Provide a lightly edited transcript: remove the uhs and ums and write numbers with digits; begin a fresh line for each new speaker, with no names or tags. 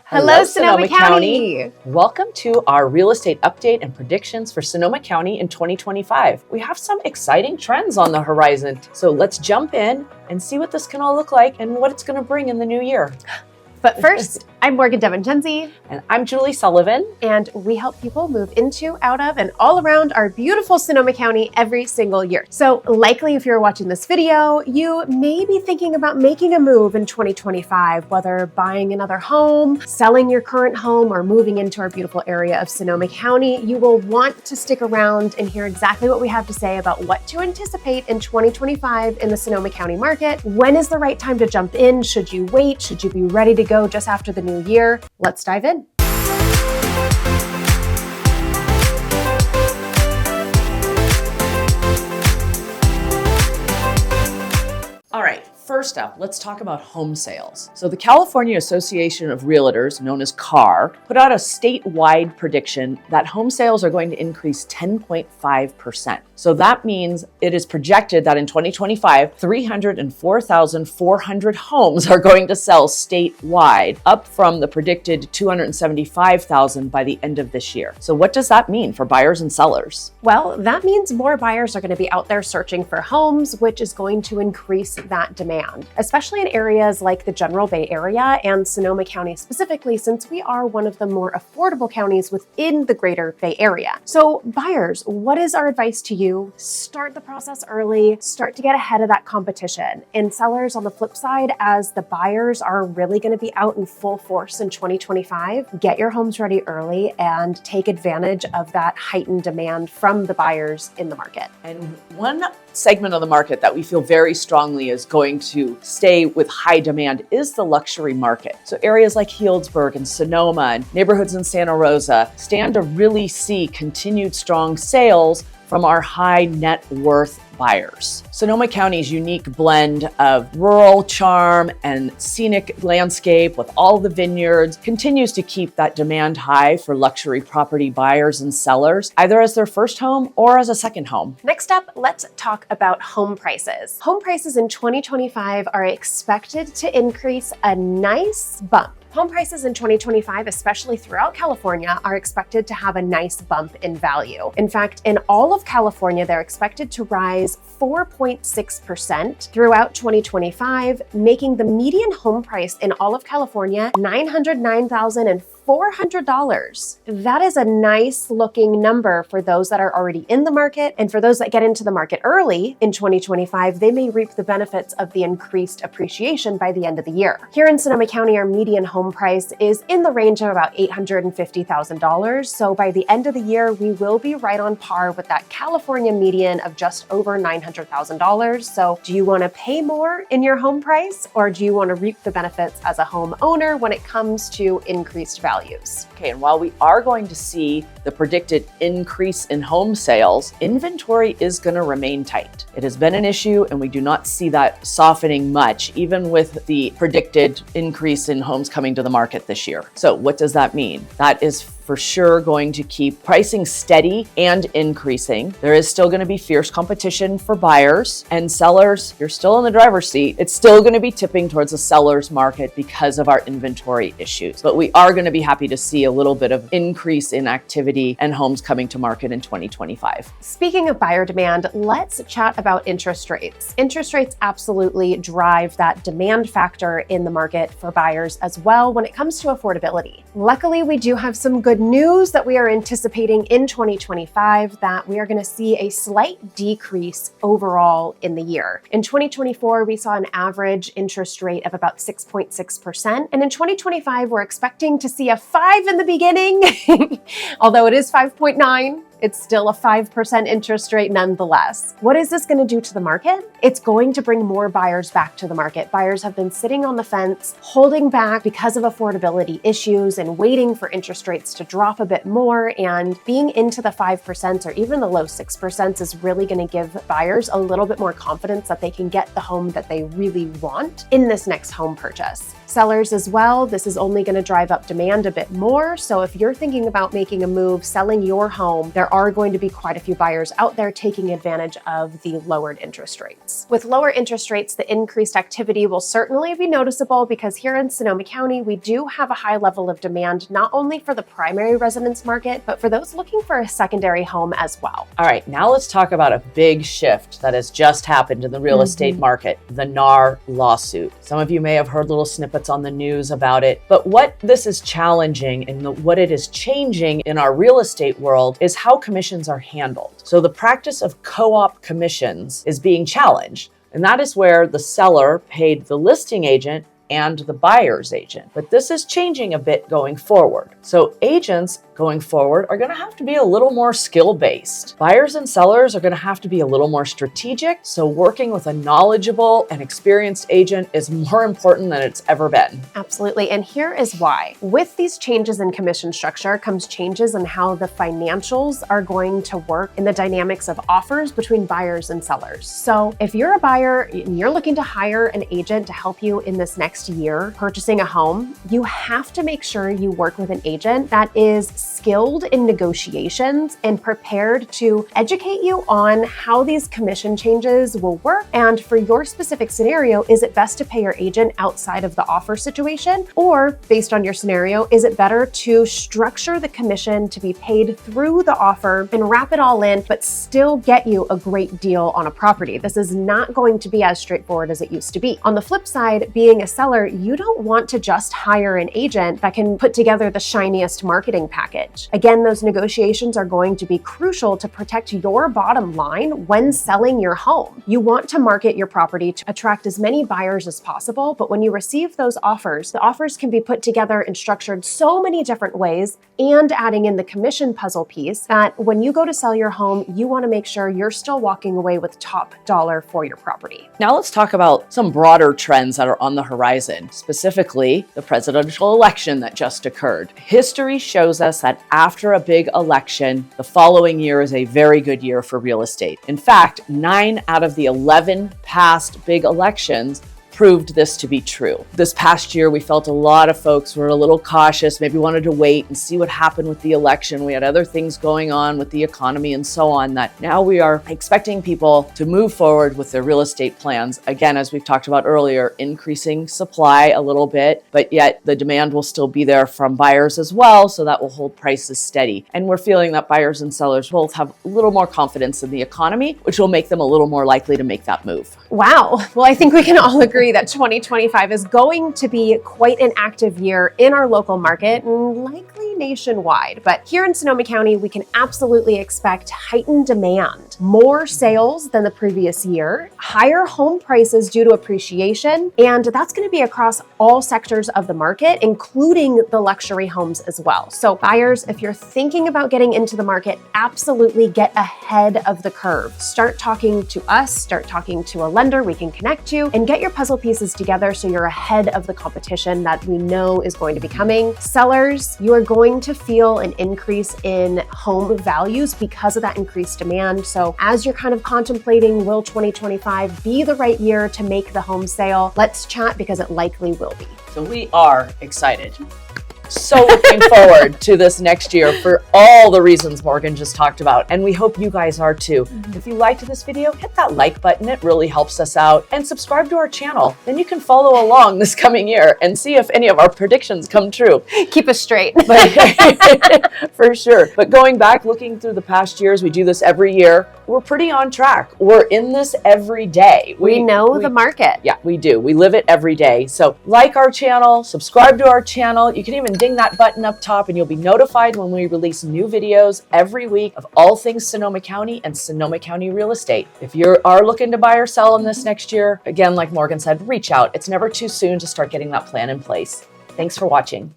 Hello, Sonoma County.
Welcome to our real estate update and predictions for Sonoma County in 2025. We have some exciting trends on the horizon, so let's jump in and see what this can all look like and what it's going to bring in the new year.
But first, I'm Morgan Devon-Tenzi.
And I'm Julie Sullivan.
And we help people move into, out of, and all around our beautiful Sonoma County every single year. So likely if you're watching this video, you may be thinking about making a move in 2025, whether buying another home, selling your current home, or moving into our beautiful area of Sonoma County. You will want to stick around and hear exactly what we have to say about what to anticipate in 2025 in the Sonoma County market. When is the right time to jump in? Should you wait? Should you be ready to go just after the new year? Let's dive in.
All right. First up, let's talk about home sales. So the California Association of Realtors, known as CAR, put out a statewide prediction that home sales are going to increase 10.5%. So that means it is projected that in 2025, 304,400 homes are going to sell statewide, up from the predicted 275,000 by the end of this year. So what does that mean for buyers and sellers?
Well, that means more buyers are going to be out there searching for homes, which is going to increase that demand, especially in areas like the General Bay Area and Sonoma County specifically, since we are one of the more affordable counties within the greater Bay Area. So buyers, what is our advice to you? Start the process early, start to get ahead of that competition. And sellers, on the flip side, as the buyers are really going to be out in full force in 2025, get your homes ready early and take advantage of that heightened demand from the buyers in the market.
And one segment of the market that we feel very strongly is going to stay with high demand is the luxury market. So areas like Healdsburg and Sonoma and neighborhoods in Santa Rosa stand to really see continued strong sales from our high net worth buyers. Sonoma County's unique blend of rural charm and scenic landscape with all the vineyards continues to keep that demand high for luxury property buyers and sellers, either as their first home or as a second home.
Next up, let's talk about home prices. Home prices in 2025 are expected to increase a nice bump. Home prices in 2025, especially throughout California, are expected to have a nice bump in value. In fact, in all of California, they're expected to rise 4.6% throughout 2025, making the median home price in all of California $909,400. That is a nice looking number for those that are already in the market, and for those that get into the market early in 2025, they may reap the benefits of the increased appreciation by the end of the year. Here in Sonoma County, our median home price is in the range of about $850,000. So by the end of the year, we will be right on par with that California median of just over $900,000. So do you want to pay more in your home price, or do you want to reap the benefits as a home owner when it comes to increased values?
Okay, and while we are going to see the predicted increase in home sales, inventory is going to remain tight. It has been an issue, and we do not see that softening much, even with the predicted increase in homes coming to the market this year. So what does that mean? That is for sure going to keep pricing steady and increasing. There is still going to be fierce competition for buyers, and sellers, you're still in the driver's seat. It's still going to be tipping towards a seller's market because of our inventory issues. But we are going to be happy to see a little bit of increase in activity and homes coming to market in 2025.
Speaking of buyer demand, let's chat about interest rates. Interest rates absolutely drive that demand factor in the market for buyers as well when it comes to affordability. Luckily, we do have some good news that we are anticipating in 2025, that we are going to see a slight decrease overall in the year. In 2024, we saw an average interest rate of about 6.6%. And in 2025, we're expecting to see a 5 in the beginning, although it is 5.9. It's still a 5% interest rate nonetheless. What is this going to do to the market? It's going to bring more buyers back to the market. Buyers have been sitting on the fence, holding back because of affordability issues and waiting for interest rates to drop a bit more. And being into the 5% or even the low 6% is really going to give buyers a little bit more confidence that they can get the home that they really want in this next home purchase. Sellers as well, this is only going to drive up demand a bit more. So if you're thinking about making a move, selling your home, there are going to be quite a few buyers out there taking advantage of the lowered interest rates. With lower interest rates, the increased activity will certainly be noticeable because here in Sonoma County, we do have a high level of demand, not only for the primary residence market, but for those looking for a secondary home as well.
All right, now let's talk about a big shift that has just happened in the real estate market, the NAR lawsuit. Some of you may have heard little snippets on the news about it, but what this is challenging and what it is changing in our real estate world is how commissions are handled. So the practice of co-op commissions is being challenged, and that is where the seller paid the listing agent and the buyer's agent. But this is changing a bit going forward. So agents going forward are going to have to be a little more skill-based. Buyers and sellers are going to have to be a little more strategic. So working with a knowledgeable and experienced agent is more important than it's ever been.
Absolutely. And here is why. With these changes in commission structure comes changes in how the financials are going to work in the dynamics of offers between buyers and sellers. So if you're a buyer and you're looking to hire an agent to help you in this next year purchasing a home, you have to make sure you work with an agent that is skilled in negotiations and prepared to educate you on how these commission changes will work. And for your specific scenario, is it best to pay your agent outside of the offer situation? Or based on your scenario, is it better to structure the commission to be paid through the offer and wrap it all in, but still get you a great deal on a property? This is not going to be as straightforward as it used to be. On the flip side, being a seller, you don't want to just hire an agent that can put together the shiniest marketing package. Again, those negotiations are going to be crucial to protect your bottom line when selling your home. You want to market your property to attract as many buyers as possible, but when you receive those offers, the offers can be put together and structured so many different ways, and adding in the commission puzzle piece, that when you go to sell your home, you want to make sure you're still walking away with top dollar for your property.
Now let's talk about some broader trends that are on the horizon, specifically the presidential election that just occurred. History shows us that after a big election, the following year is a very good year for real estate. In fact, 9 out of the 11 past big elections proved this to be true. This past year, we felt a lot of folks were a little cautious, maybe wanted to wait and see what happened with the election. We had other things going on with the economy and so on, that now we are expecting people to move forward with their real estate plans. Again, as we've talked about earlier, increasing supply a little bit, but yet the demand will still be there from buyers as well, so that will hold prices steady. And we're feeling that buyers and sellers will have a little more confidence in the economy, which will make them a little more likely to make that move.
Wow. Well, I think we can all agree that 2025 is going to be quite an active year in our local market and likely nationwide. But here in Sonoma County, we can absolutely expect heightened demand, more sales than the previous year, higher home prices due to appreciation, and that's going to be across all sectors of the market, including the luxury homes as well. So buyers, if you're thinking about getting into the market, absolutely get ahead of the curve. Start talking to us, start talking to a lender we can connect you, and get your puzzle pieces together so you're ahead of the competition that we know is going to be coming. Sellers, you are going to feel an increase in home values because of that increased demand. So as you're kind of contemplating, will 2025 be the right year to make the home sale? Let's chat, because it likely will be.
So we are excited. So looking forward to this next year for all the reasons Morgan just talked about. And we hope you guys are too. If you liked this video, hit that like button. It really helps us out. And subscribe to our channel. Then you can follow along this coming year and see if any of our predictions come true.
Keep us straight.
For sure. But going back, looking through the past years, we do this every year. We're pretty on track. We're in this every day.
We know the market.
Yeah, we do. We live it every day. So like our channel, subscribe to our channel. You can even ding that button up top and you'll be notified when we release new videos every week of all things Sonoma County and Sonoma County real estate. If you are looking to buy or sell in this next year, again, like Morgan said, reach out. It's never too soon to start getting that plan in place. Thanks for watching.